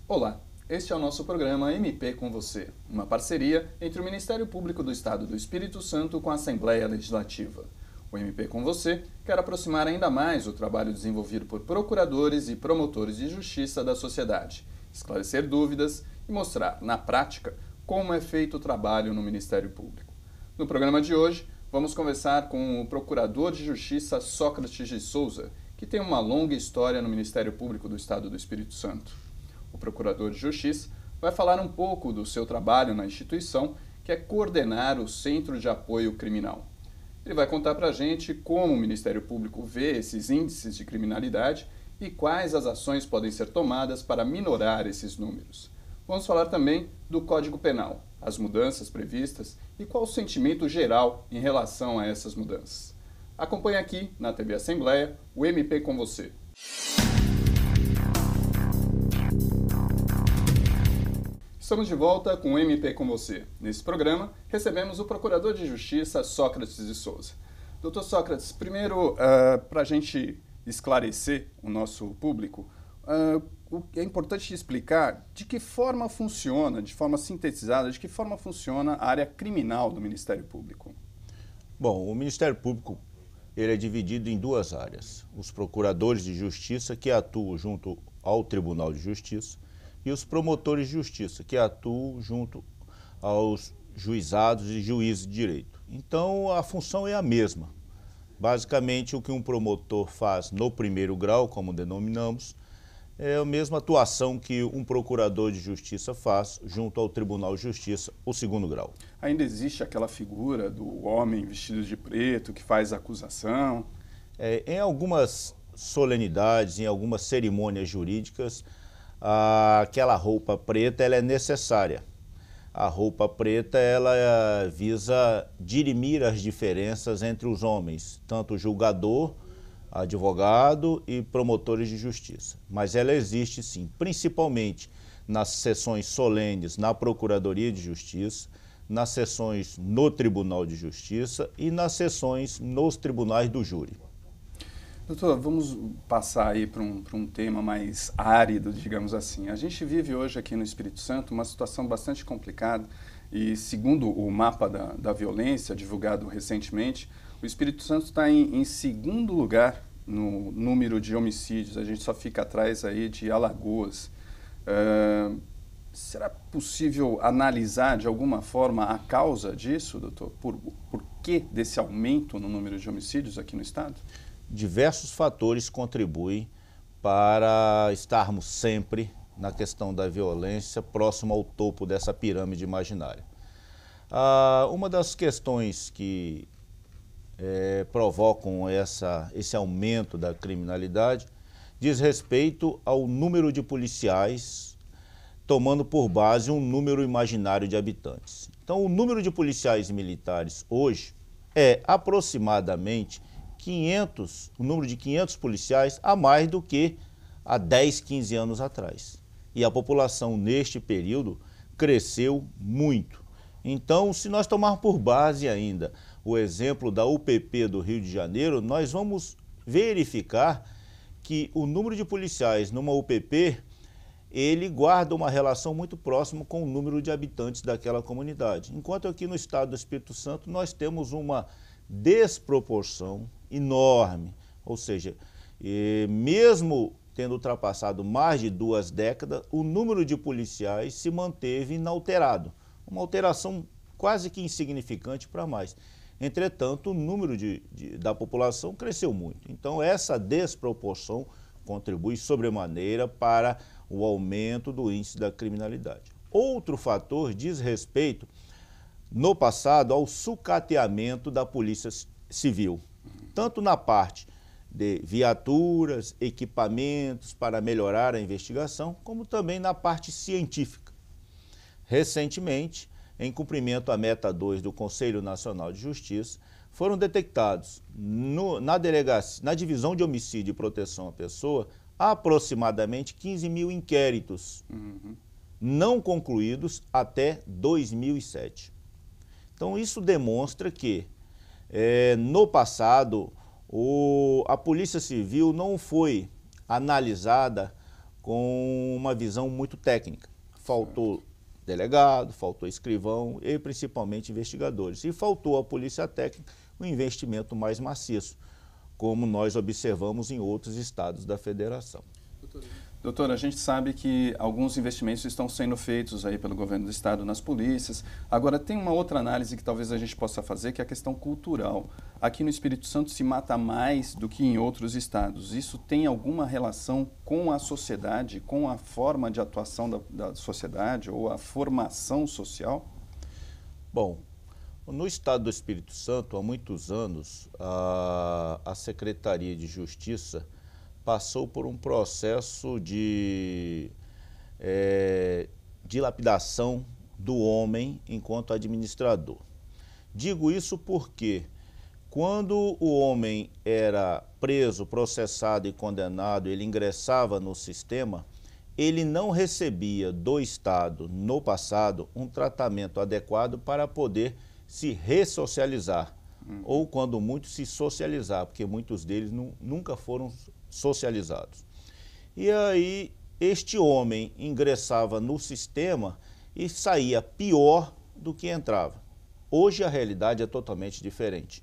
Olá, este é o nosso programa MP com Você, uma parceria entre o Ministério Público do Estado do Espírito Santo com a Assembleia Legislativa. O MP com Você quer aproximar ainda mais o trabalho desenvolvido por procuradores e promotores de justiça da sociedade, esclarecer dúvidas e mostrar, na prática, como é feito o trabalho no Ministério Público. No programa de hoje, vamos conversar com o Procurador de Justiça Sócrates de Souza, que tem uma longa história no Ministério Público do Estado do Espírito Santo. O Procurador de Justiça vai falar um pouco do seu trabalho na instituição, que é coordenar o Centro de Apoio Criminal. Ele vai contar para a gente como o Ministério Público vê esses índices de criminalidade e quais as ações podem ser tomadas para minorar esses números. Vamos falar também do Código Penal, as mudanças previstas e qual o sentimento geral em relação a essas mudanças. Acompanhe aqui, na TV Assembleia, o MP com Você. Estamos de volta com o MP com Você. Nesse programa, recebemos o Procurador de Justiça, Sócrates de Souza. Doutor Sócrates, primeiro, para a gente esclarecer o nosso público, é importante explicar de que forma funciona, de forma sintetizada, de que forma funciona a área criminal do Ministério Público. Bom, o Ministério Público ele é dividido em duas áreas. Os procuradores de justiça, que atuam junto ao Tribunal de Justiça, e os promotores de justiça, que atuam junto aos juizados e juízes de direito. Então, a função é a mesma. Basicamente, o que um promotor faz no primeiro grau, como denominamos, é a mesma atuação que um procurador de justiça faz junto ao Tribunal de Justiça, o segundo grau. Ainda existe aquela figura do homem vestido de preto que faz a acusação? Em algumas solenidades, em algumas cerimônias jurídicas, aquela roupa preta ela é necessária. A roupa preta ela visa dirimir as diferenças entre os homens, tanto julgador, advogado e promotores de justiça. Mas ela existe sim, principalmente nas sessões solenes na Procuradoria de Justiça, nas sessões no Tribunal de Justiça e nas sessões nos tribunais do júri. Doutor, vamos passar aí para um tema mais árido, digamos assim. A gente vive hoje aqui no Espírito Santo uma situação bastante complicada e, segundo o mapa da violência, divulgado recentemente, o Espírito Santo está em segundo lugar no número de homicídios. A gente só fica atrás aí de Alagoas. Será possível analisar de alguma forma a causa disso, doutor? Por que desse aumento no número de homicídios aqui no estado? Diversos fatores contribuem para estarmos sempre na questão da violência próximo ao topo dessa pirâmide imaginária. Uma das questões que provocam esse aumento da criminalidade diz respeito ao número de policiais, tomando por base um número imaginário de habitantes. Então, o número de policiais militares hoje é aproximadamente o número de 500 policiais a mais do que há 10, 15 anos atrás. E a população neste período cresceu muito. Então, se nós tomarmos por base ainda o exemplo da UPP do Rio de Janeiro, nós vamos verificar que o número de policiais numa UPP, ele guarda uma relação muito próxima com o número de habitantes daquela comunidade. Enquanto aqui no estado do Espírito Santo nós temos uma desproporção enorme, ou seja, mesmo tendo ultrapassado mais de 2 décadas, o número de policiais se manteve inalterado, uma alteração quase que insignificante para mais. Entretanto, o número da população cresceu muito, então essa desproporção contribui sobremaneira para o aumento do índice da criminalidade. Outro fator diz respeito, no passado, ao sucateamento da Polícia Civil, tanto na parte de viaturas, equipamentos para melhorar a investigação, como também na parte científica. Recentemente, em cumprimento à meta 2 do Conselho Nacional de Justiça, foram detectados na Divisão de Homicídio e Proteção à Pessoa aproximadamente 15 mil inquéritos não concluídos até 2007. Então isso demonstra que no passado a Polícia Civil não foi analisada com uma visão muito técnica. Faltou delegado, faltou escrivão e principalmente investigadores. E faltou à polícia técnica um investimento mais maciço, como nós observamos em outros estados da federação. Doutor, a gente sabe que alguns investimentos estão sendo feitos aí pelo governo do estado nas polícias. Agora, tem uma outra análise que talvez a gente possa fazer, que é a questão cultural. Aqui no Espírito Santo se mata mais do que em outros estados. Isso tem alguma relação com a sociedade, com a forma de atuação da sociedade ou a formação social? Bom, no estado do Espírito Santo, há muitos anos, a Secretaria de Justiça passou por um processo de dilapidação do homem enquanto administrador. Digo isso porque quando o homem era preso, processado e condenado, ele ingressava no sistema, ele não recebia do Estado, no passado, um tratamento adequado para poder se ressocializar, ou quando muito se socializar, porque muitos deles nunca foram socializados. E aí este homem ingressava no sistema e saía pior do que entrava. Hoje a realidade é totalmente diferente.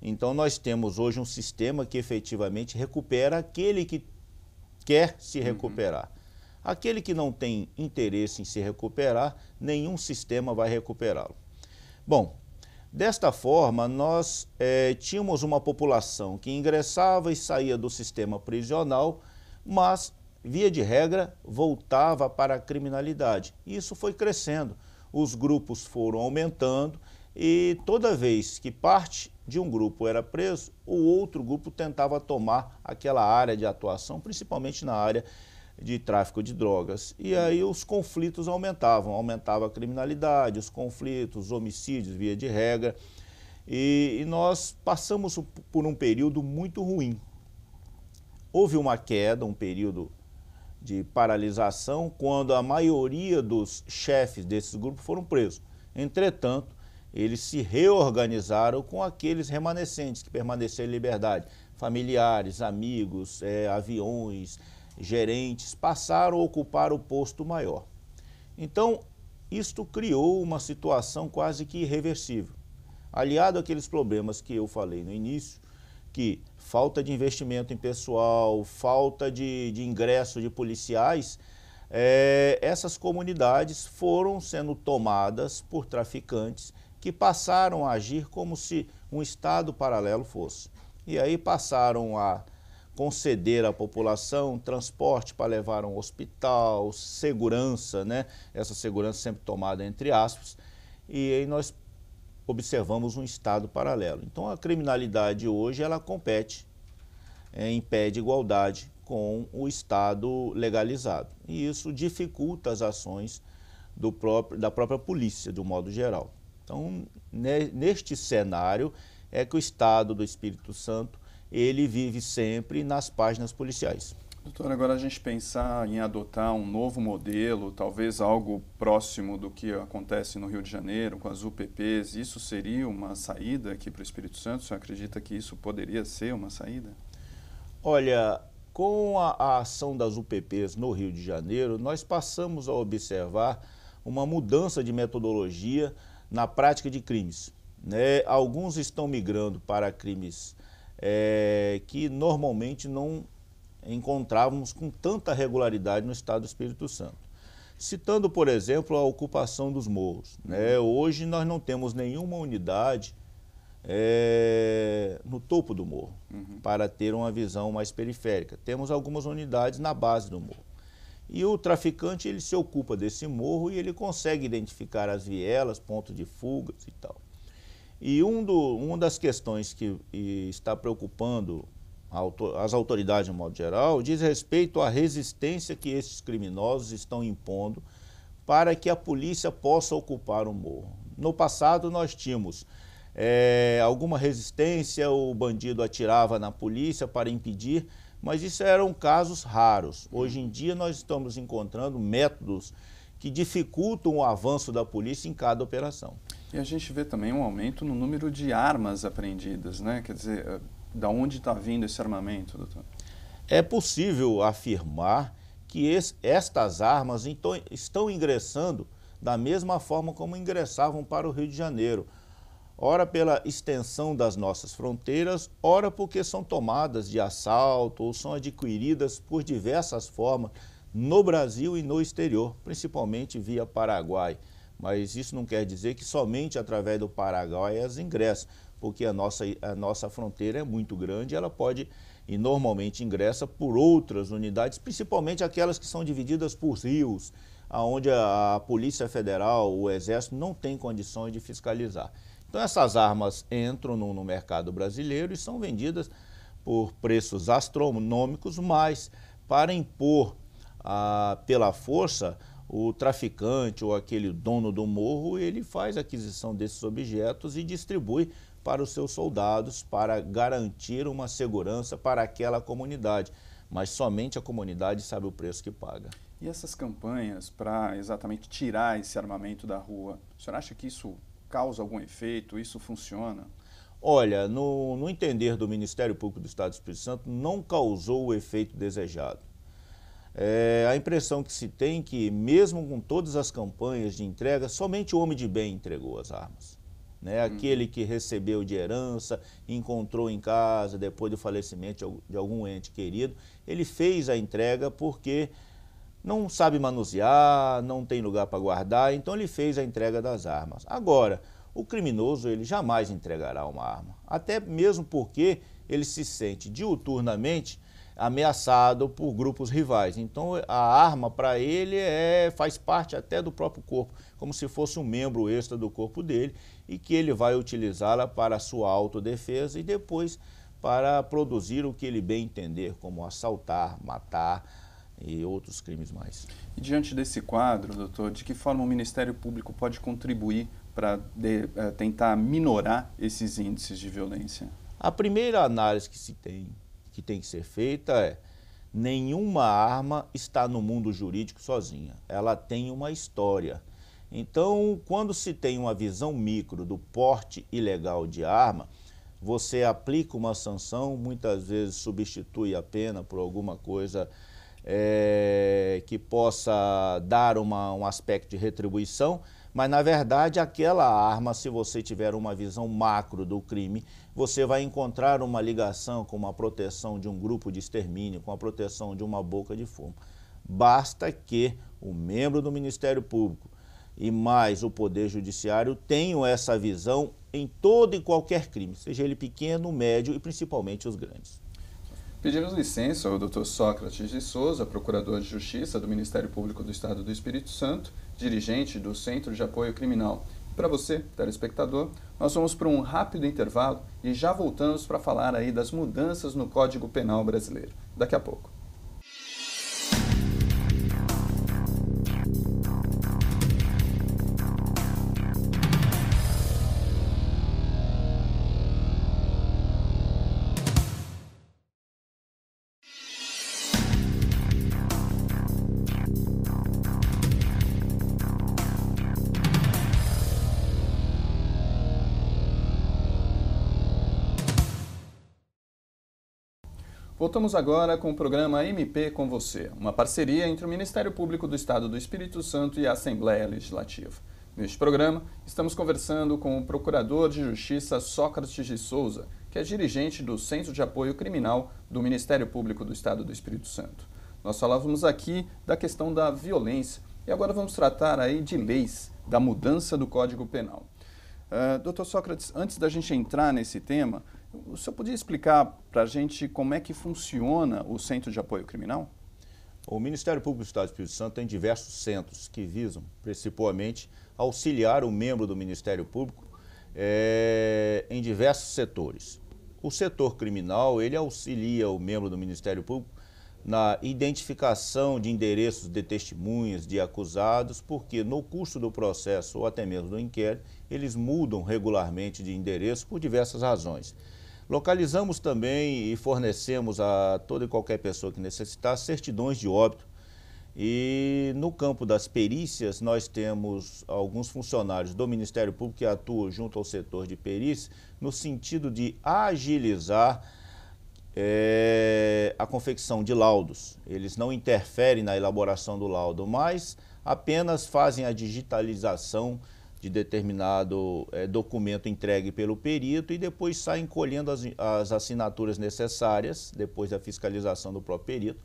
Então nós temos hoje um sistema que efetivamente recupera aquele que quer se recuperar. Aquele que não tem interesse em se recuperar, nenhum sistema vai recuperá-lo. Bom, desta forma, nós tínhamos uma população que ingressava e saía do sistema prisional, mas, via de regra, voltava para a criminalidade. Isso foi crescendo, os grupos foram aumentando e toda vez que parte de um grupo era preso, o outro grupo tentava tomar aquela área de atuação, principalmente na área de tráfico de drogas. E aí os conflitos aumentava a criminalidade, os conflitos, os homicídios, via de regra. E nós passamos por um período muito ruim. Houve uma queda, um período de paralisação, quando a maioria dos chefes desses grupos foram presos. Entretanto, eles se reorganizaram com aqueles remanescentes que permaneceram em liberdade. Familiares, amigos, aviões, gerentes passaram a ocupar o posto maior. Então, isto criou uma situação quase que irreversível. Aliado àqueles problemas que eu falei no início, que falta de investimento em pessoal, falta de ingresso de policiais, essas comunidades foram sendo tomadas por traficantes que passaram a agir como se um estado paralelo fosse. E aí passaram a conceder à população transporte para levar a um hospital, segurança, né? Essa segurança sempre tomada entre aspas, e aí nós observamos um estado paralelo. Então a criminalidade hoje ela compete em pé de igualdade com o estado legalizado, e isso dificulta as ações da própria polícia, de um modo geral. Então, neste cenário é que o estado do Espírito Santo ele vive sempre nas páginas policiais. Doutor, agora a gente pensar em adotar um novo modelo, talvez algo próximo do que acontece no Rio de Janeiro, com as UPPs, isso seria uma saída aqui para o Espírito Santo? Você acredita que isso poderia ser uma saída? Olha, com a ação das UPPs no Rio de Janeiro, nós passamos a observar uma mudança de metodologia na prática de crimes, né? Alguns estão migrando para crimes que normalmente não encontrávamos com tanta regularidade no estado do Espírito Santo. Citando, por exemplo, a ocupação dos morros, né? Hoje nós não temos nenhuma unidade no topo do morro, para ter uma visão mais periférica. Temos algumas unidades na base do morro. E o traficante ele se ocupa desse morro e ele consegue identificar as vielas, pontos de fugas e tal. E uma das questões que está preocupando as autoridades de um modo geral diz respeito à resistência que esses criminosos estão impondo para que a polícia possa ocupar o morro. No passado nós tínhamos alguma resistência, o bandido atirava na polícia para impedir, mas isso eram casos raros. Hoje em dia nós estamos encontrando métodos que dificultam o avanço da polícia em cada operação. E a gente vê também um aumento no número de armas apreendidas, né? Quer dizer, da onde está vindo esse armamento, doutor? É possível afirmar que estas armas estão ingressando da mesma forma como ingressavam para o Rio de Janeiro. Ora pela extensão das nossas fronteiras, ora porque são tomadas de assalto ou são adquiridas por diversas formas no Brasil e no exterior, principalmente via Paraguai. Mas isso não quer dizer que somente através do Paraguai elas ingressam, porque a nossa fronteira é muito grande, ela pode e normalmente ingressa por outras unidades, principalmente aquelas que são divididas por rios, onde a Polícia Federal, o Exército não tem condições de fiscalizar. Então essas armas entram no mercado brasileiro e são vendidas por preços astronômicos, mas para impor pela força, o traficante ou aquele dono do morro, ele faz a aquisição desses objetos e distribui para os seus soldados para garantir uma segurança para aquela comunidade. Mas somente a comunidade sabe o preço que paga. E essas campanhas para exatamente tirar esse armamento da rua, o senhor acha que isso causa algum efeito, isso funciona? Olha, no entender do Ministério Público do Estado do Espírito Santo, não causou o efeito desejado. A impressão que se tem que, mesmo com todas as campanhas de entrega, somente o homem de bem entregou as armas. Né? Aquele que recebeu de herança, encontrou em casa, depois do falecimento de algum ente querido, ele fez a entrega porque não sabe manusear, não tem lugar para guardar, então ele fez a entrega das armas. Agora, o criminoso, ele jamais entregará uma arma, até mesmo porque ele se sente diuturnamente ameaçado por grupos rivais. Então a arma para ele faz parte até do próprio corpo, como se fosse um membro extra do corpo dele e que ele vai utilizá-la para a sua autodefesa e depois para produzir o que ele bem entender, como assaltar, matar e outros crimes mais. E diante desse quadro, doutor, de que forma o Ministério Público pode contribuir para tentar minorar esses índices de violência? A primeira análise que tem que ser feita é: nenhuma arma está no mundo jurídico sozinha, ela tem uma história. Então, quando se tem uma visão micro do porte ilegal de arma, você aplica uma sanção, muitas vezes substitui a pena por alguma coisa que possa dar um aspecto de retribuição, mas na verdade aquela arma, se você tiver uma visão macro do crime, você vai encontrar uma ligação com a proteção de um grupo de extermínio, com a proteção de uma boca de fumo. Basta que o membro do Ministério Público e mais o Poder Judiciário tenham essa visão em todo e qualquer crime, seja ele pequeno, médio e principalmente os grandes. Pedimos licença ao Dr. Sócrates de Souza, Procurador de Justiça do Ministério Público do Estado do Espírito Santo, dirigente do Centro de Apoio Criminal. Para você, telespectador, nós vamos para um rápido intervalo e já voltamos para falar aí das mudanças no Código Penal brasileiro. Daqui a pouco. Voltamos agora com o programa MP com você, uma parceria entre o Ministério Público do Estado do Espírito Santo e a Assembleia Legislativa. Neste programa, estamos conversando com o Procurador de Justiça Sócrates de Souza, que é dirigente do Centro de Apoio Criminal do Ministério Público do Estado do Espírito Santo. Nós falávamos aqui da questão da violência e agora vamos tratar aí de leis, da mudança do Código Penal. Dr. Sócrates, antes da gente entrar nesse tema, o senhor podia explicar para a gente como é que funciona o Centro de Apoio Criminal? O Ministério Público do Estado do Espírito Santo tem diversos centros que visam, principalmente, auxiliar o membro do Ministério Público em diversos setores. O setor criminal, ele auxilia o membro do Ministério Público na identificação de endereços de testemunhas, de acusados, porque no curso do processo ou até mesmo do inquérito, eles mudam regularmente de endereço por diversas razões. Localizamos também e fornecemos a toda e qualquer pessoa que necessitar certidões de óbito. E no campo das perícias, nós temos alguns funcionários do Ministério Público que atuam junto ao setor de perícia no sentido de agilizar a confecção de laudos. Eles não interferem na elaboração do laudo, mas apenas fazem a digitalização de determinado documento entregue pelo perito e depois saem colhendo as assinaturas necessárias, depois da fiscalização do próprio perito,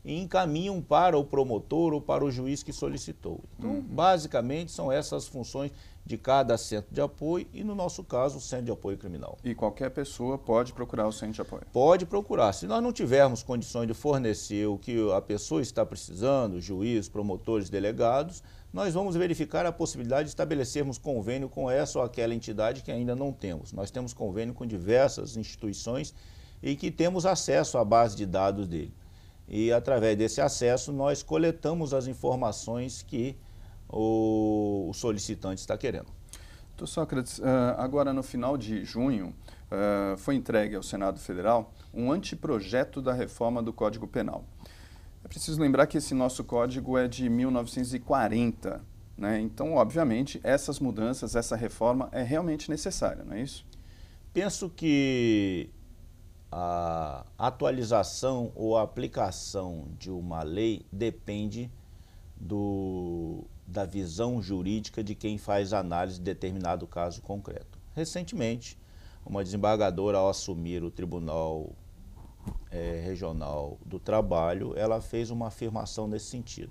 e encaminham para o promotor ou para o juiz que solicitou. Então, basicamente, são essas funções de cada centro de apoio e, no nosso caso, o Centro de Apoio Criminal. E qualquer pessoa pode procurar o Centro de Apoio? Pode procurar. Se nós não tivermos condições de fornecer o que a pessoa está precisando, juiz, promotores, delegados, nós vamos verificar a possibilidade de estabelecermos convênio com essa ou aquela entidade que ainda não temos. Nós temos convênio com diversas instituições e que temos acesso à base de dados dele. E, através desse acesso, nós coletamos as informações que o solicitante está querendo. Doutor Sócrates, agora no final de junho, foi entregue ao Senado Federal um anteprojeto da reforma do Código Penal. É preciso lembrar que esse nosso código é de 1940, né? Então, obviamente, essas mudanças, essa reforma é realmente necessária, não é isso? Penso que a atualização ou a aplicação de uma lei depende da visão jurídica de quem faz análise de determinado caso concreto. Recentemente, uma desembargadora, ao assumir o Tribunal Regional do Trabalho, ela fez uma afirmação nesse sentido.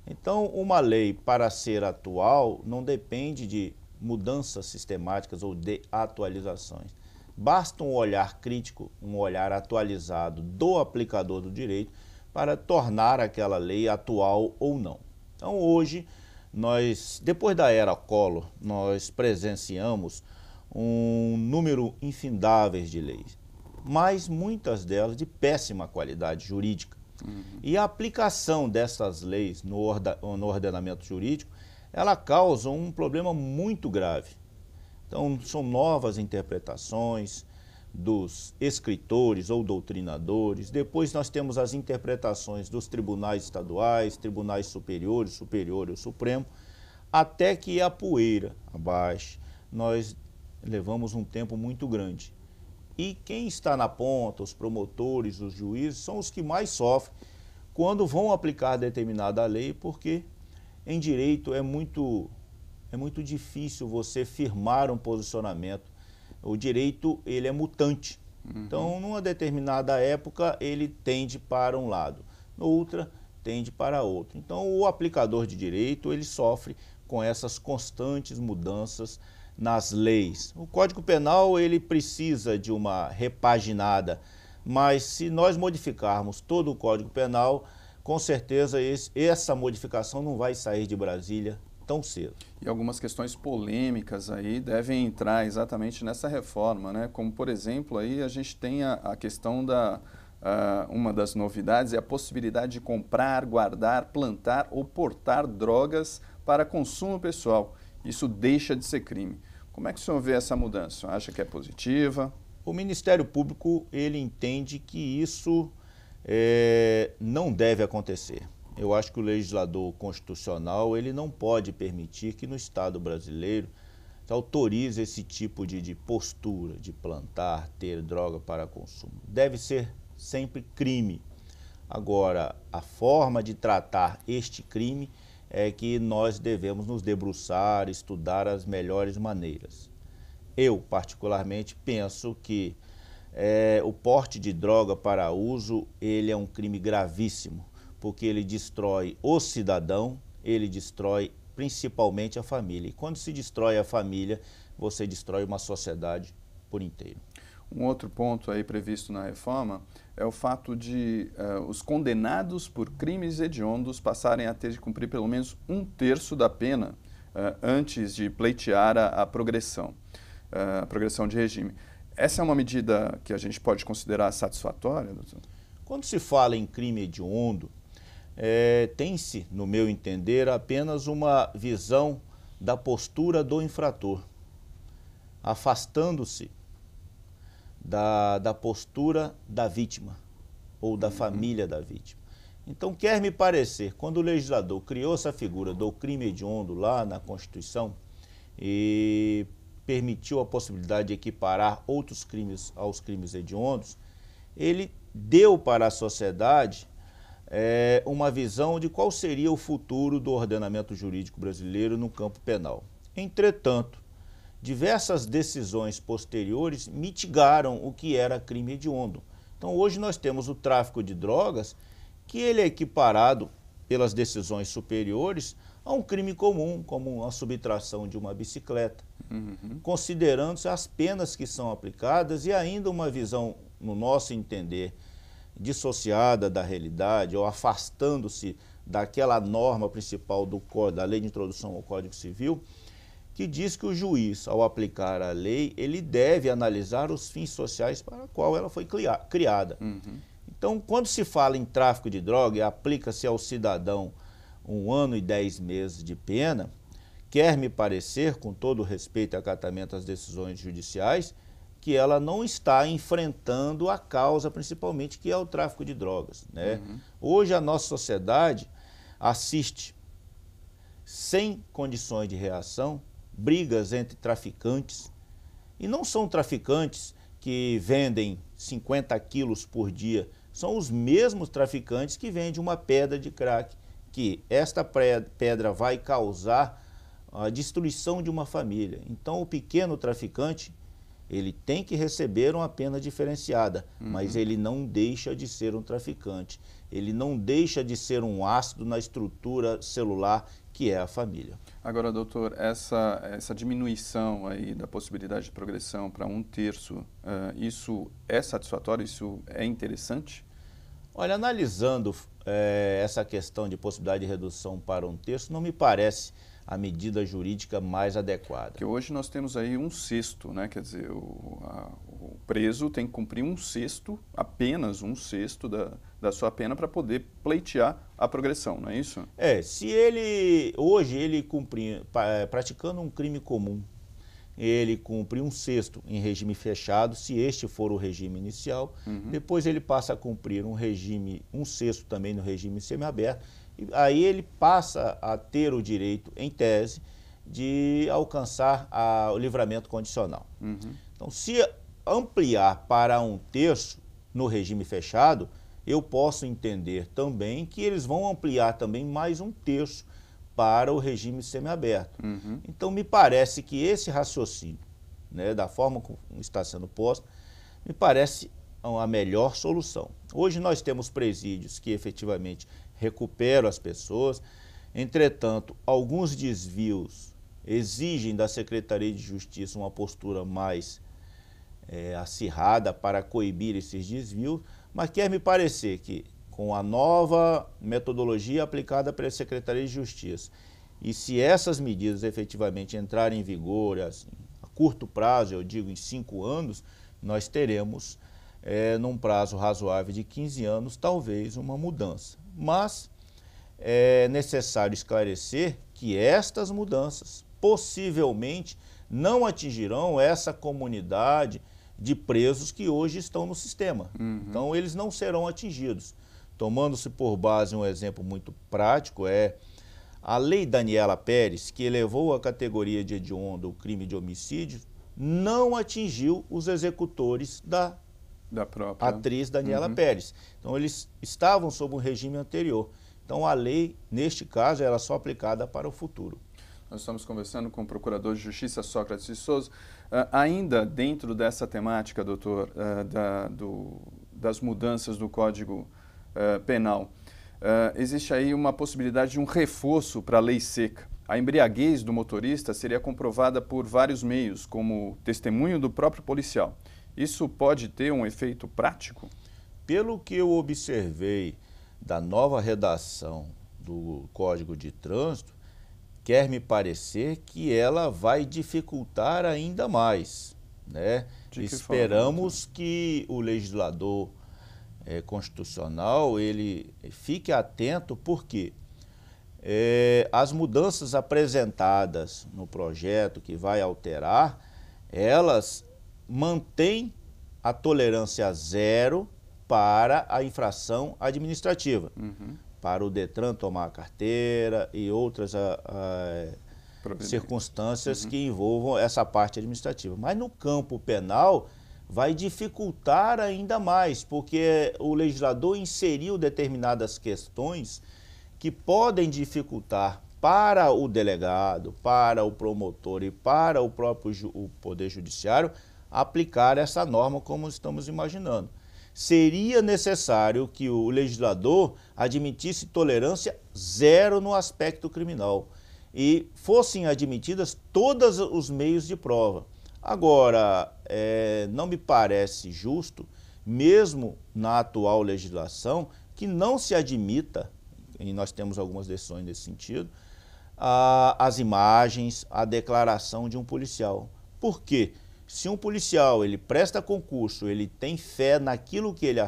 Então, uma lei, para ser atual, não depende de mudanças sistemáticas ou de atualizações. Basta um olhar crítico, um olhar atualizado do aplicador do direito para tornar aquela lei atual ou não. Então, hoje, depois da era Collor, nós presenciamos um número infindável de leis, mas muitas delas de péssima qualidade jurídica. E a aplicação dessas leis no ordenamento jurídico, ela causa um problema muito grave. Então, são novas interpretações dos escritores ou doutrinadores. Depois nós temos as interpretações dos tribunais estaduais, tribunais superiores, superior e o Supremo, até que a poeira abaixe. Nós levamos um tempo muito grande. E quem está na ponta, os promotores, os juízes, são os que mais sofrem quando vão aplicar determinada lei, porque em direito é muito difícil você firmar um posicionamento. O direito, ele é mutante. Então, numa determinada época, ele tende para um lado, noutra, tende para outro. Então, o aplicador de direito, ele sofre com essas constantes mudanças nas leis. O Código Penal, ele precisa de uma repaginada, mas se nós modificarmos todo o Código Penal, com certeza essa modificação não vai sair de Brasília tão cedo. E algumas questões polêmicas aí devem entrar exatamente nessa reforma, né? Como, por exemplo, aí a gente tem a questão uma das novidades é a possibilidade de comprar, guardar, plantar ou portar drogas para consumo pessoal. Isso deixa de ser crime. Como é que o senhor vê essa mudança? Acha que é positiva? O Ministério Público, ele entende que isso não deve acontecer. Eu acho que o legislador constitucional, ele não pode permitir que no Estado brasileiro se autorize esse tipo de postura, de plantar, ter droga para consumo. Deve ser sempre crime. Agora, a forma de tratar este crime é que nós devemos nos debruçar, estudar as melhores maneiras. Eu, particularmente, penso que o porte de droga para uso, ele é um crime gravíssimo, porque ele destrói o cidadão, ele destrói principalmente a família. E quando se destrói a família, você destrói uma sociedade por inteiro. Um outro ponto aí previsto na reforma é o fato de os condenados por crimes hediondos passarem a ter de cumprir pelo menos 1/3 da pena antes de pleitear a progressão de regime. Essa é uma medida que a gente pode considerar satisfatória, doutor? Quando se fala em crime hediondo, tem-se, no meu entender, apenas uma visão da postura do infrator, afastando-se da postura da vítima ou da família da vítima. Então, quer me parecer, quando o legislador criou essa figura do crime hediondo lá na Constituição e permitiu a possibilidade de equiparar outros crimes aos crimes hediondos, ele deu para a sociedade uma visão de qual seria o futuro do ordenamento jurídico brasileiro no campo penal. Entretanto, diversas decisões posteriores mitigaram o que era crime hediondo. Então hoje nós temos o tráfico de drogas, que ele é equiparado pelas decisões superiores a um crime comum, como a subtração de uma bicicleta, considerando-se as penas que são aplicadas e ainda uma visão, no nosso entender, dissociada da realidade ou afastando-se daquela norma principal da Lei de Introdução ao Código Civil, que diz que o juiz, ao aplicar a lei, ele deve analisar os fins sociais para os quais ela foi criada. Então, quando se fala em tráfico de droga e aplica-se ao cidadão 1 ano e 10 meses de pena, quer me parecer, com todo o respeito e acatamento às decisões judiciais, que ela não está enfrentando a causa, principalmente, que é o tráfico de drogas, né? Hoje a nossa sociedade assiste, sem condições de reação, brigas entre traficantes, e não são traficantes que vendem 50 quilos por dia, são os mesmos traficantes que vendem uma pedra de crack, que esta pedra vai causar a destruição de uma família. Então o pequeno traficante, ele tem que receber uma pena diferenciada, mas ele não deixa de ser um traficante, ele não deixa de ser um ácido na estrutura celular que é a família. Agora, doutor, essa diminuição aí da possibilidade de progressão para 1/3, isso é satisfatório, isso é interessante? Olha, analisando essa questão de possibilidade de redução para 1/3, não me parece a medida jurídica mais adequada. Porque hoje nós temos aí 1/6, né? Quer dizer, o preso tem que cumprir 1/6, apenas 1/6 da sua pena para poder pleitear a progressão, não é isso? Se hoje ele praticando um crime comum, ele cumpre 1/6 em regime fechado, se este for o regime inicial, depois ele passa a cumprir 1/6 também no regime semiaberto, e aí ele passa a ter o direito, em tese, de alcançar o livramento condicional. Então, se ampliar para 1/3 no regime fechado, eu posso entender também que eles vão ampliar também mais 1/3 para o regime semiaberto. Então, me parece que esse raciocínio, né, da forma como está sendo posto, me parece a melhor solução. Hoje nós temos presídios que efetivamente recuperam as pessoas, entretanto, alguns desvios exigem da Secretaria de Justiça uma postura mais acirrada para coibir esses desvios, mas quer me parecer que com a nova metodologia aplicada pela Secretaria de Justiça, e se essas medidas efetivamente entrarem em vigor assim, a curto prazo, eu digo em 5 anos, nós teremos, num prazo razoável de 15 anos, talvez uma mudança. Mas é necessário esclarecer que estas mudanças possivelmente não atingirão essa comunidade de presos que hoje estão no sistema. Então eles não serão atingidos. Tomando-se por base um exemplo muito prático, a Lei Daniela Pérez, que elevou a categoria de hediondo o crime de homicídio, não atingiu os executores da própria atriz Daniela Pérez. Então eles estavam sob um regime anterior. Então a lei, neste caso, era só aplicada para o futuro. Nós estamos conversando com o Procurador de Justiça Sócrates de Souza. Ainda dentro dessa temática, doutor, das mudanças do Código Penal, existe aí uma possibilidade de um reforço para a lei seca. A embriaguez do motorista seria comprovada por vários meios, como testemunho do próprio policial. Isso pode ter um efeito prático? Pelo que eu observei da nova redação do Código de Trânsito, quer me parecer que ela vai dificultar ainda mais, né? Esperamos que o legislador constitucional ele fique atento, porque as mudanças apresentadas no projeto que vai alterar, elas mantêm a tolerância zero para a infração administrativa, para o Detran tomar a carteira e outras circunstâncias que envolvam essa parte administrativa. Mas no campo penal vai dificultar ainda mais, porque o legislador inseriu determinadas questões que podem dificultar para o delegado, para o promotor e para o próprio o Poder Judiciário aplicar essa norma como estamos imaginando. Seria necessário que o legislador admitisse tolerância zero no aspecto criminal e fossem admitidas todos os meios de prova. Agora, não me parece justo, mesmo na atual legislação, que não se admita, e nós temos algumas decisões nesse sentido, as imagens, a declaração de um policial. Por quê? Se um policial ele presta concurso, ele tem fé naquilo que ele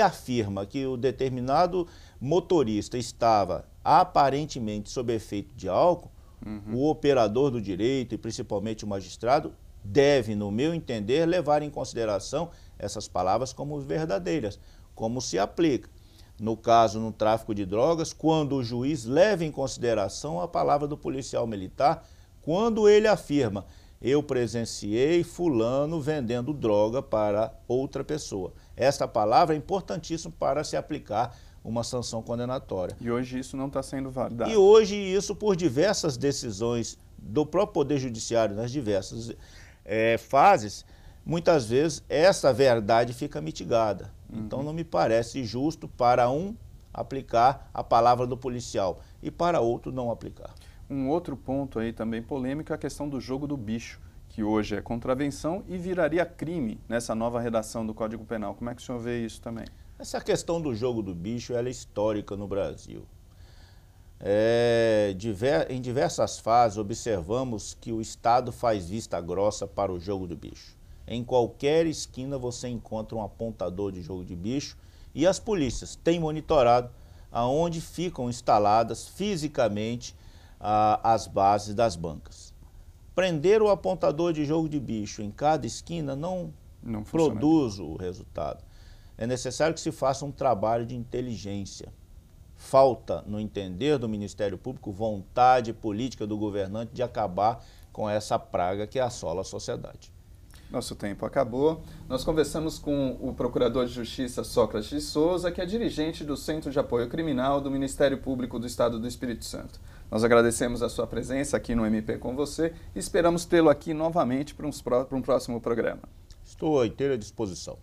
afirma que o determinado motorista estava aparentemente sob efeito de álcool, o operador do direito e principalmente o magistrado deve, no meu entender, levar em consideração essas palavras como verdadeiras, como se aplica. No caso, no tráfico de drogas, quando o juiz leva em consideração a palavra do policial militar, quando ele afirma: eu presenciei fulano vendendo droga para outra pessoa. Esta palavra é importantíssima para se aplicar uma sanção condenatória. E hoje isso não está sendo validado. E hoje isso, por diversas decisões do próprio Poder Judiciário, nas diversas fases, muitas vezes essa verdade fica mitigada. Então não me parece justo para um aplicar a palavra do policial e para outro não aplicar. Um outro ponto aí também polêmico é a questão do jogo do bicho, que hoje é contravenção e viraria crime nessa nova redação do Código Penal. Como é que o senhor vê isso também? Essa questão do jogo do bicho ela é histórica no Brasil. Em diversas fases observamos que o Estado faz vista grossa para o jogo do bicho. Em qualquer esquina você encontra um apontador de jogo de bicho e as polícias têm monitorado aonde ficam instaladas fisicamente as bases das bancas. Prender o apontador de jogo de bicho em cada esquina não produz o resultado. É necessário que se faça um trabalho de inteligência. Falta, no entender do Ministério Público, vontade política do governante de acabar com essa praga que assola a sociedade. Nosso tempo acabou. Nós conversamos com o Procurador de Justiça Sócrates de Souza, que é dirigente do Centro de Apoio Criminal do Ministério Público do Estado do Espírito Santo. Nós agradecemos a sua presença aqui no MP com você e esperamos tê-lo aqui novamente para um próximo programa. Estou à inteira disposição.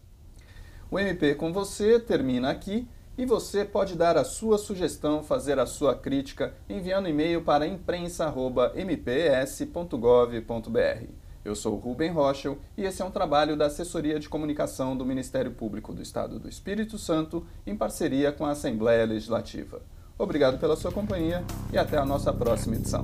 O MP com você termina aqui e você pode dar a sua sugestão, fazer a sua crítica, enviando e-mail para imprensa@mps.gov.br. Eu sou o Rubem Rochel e esse é um trabalho da Assessoria de Comunicação do Ministério Público do Estado do Espírito Santo, em parceria com a Assembleia Legislativa. Obrigado pela sua companhia e até a nossa próxima edição.